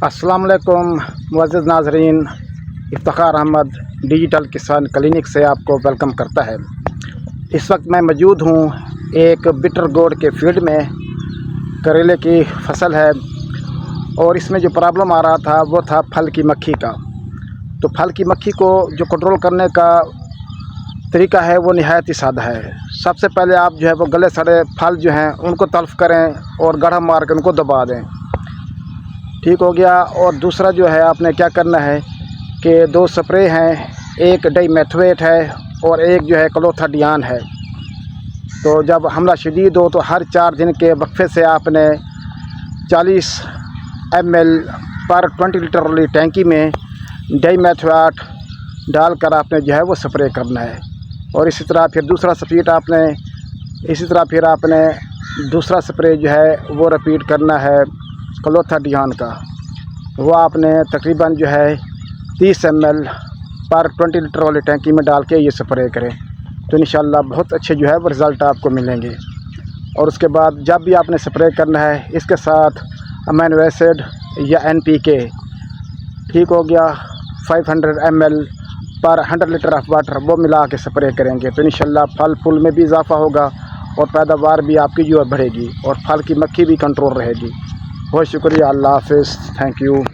अस्सलाम वालेकुम मुअज़्ज़िज़ नाज़रीन, इफ्तिखार अहमद डिजिटल किसान क्लिनिक से आपको वेलकम करता है। इस वक्त मैं मौजूद हूँ एक बिटर गोड के फील्ड में। करेले की फसल है और इसमें जो प्रॉब्लम आ रहा था वो था फल की मक्खी का। तो फल की मक्खी को जो कंट्रोल करने का तरीका है वो निहायत ही सादा है। सबसे पहले आप जो है वो गले सड़े फल जो हैं उनको तल्फ़ करें और गढ़ा मार कर उनको दबा दें, ठीक हो गया। और दूसरा जो है आपने क्या करना है कि 2 स्प्रे हैं, एक डाइमेथोएट है और एक जो है क्लोथाडियान है। तो जब हमला शदीद हो तो हर 4 दिन के वक्फे से आपने 40 ml पर 20 लीटर वाली टैंकी में डाइमेथोएट डालकर आपने जो है वो स्प्रे करना है। और इसी तरह फिर दूसरा स्प्रे जो है वो रिपीट करना है क्लोथाडियान का। वो आपने तकरीबन जो है 30 ml पर 20 लीटर वाली टैंकी में डाल के ये स्प्रे करें तो इंशाल्लाह बहुत अच्छे जो है वो रिज़ल्ट आपको मिलेंगे। और उसके बाद जब भी आपने स्प्रे करना है इसके साथ अमीनो एसिड या NPK, ठीक हो गया, 500 ml पर 100 लीटर ऑफ वाटर वो मिला के स्प्रे करेंगे तो इंशाल्लाह फल फूल में भी इजाफ़ा होगा और पैदावार भी आपकी जो है बढ़ेगी और फल की मक्खी भी कंट्रोल रहेगी। बहुत शुक्रिया, अल्लाह हाफ़िज़, थैंक यू।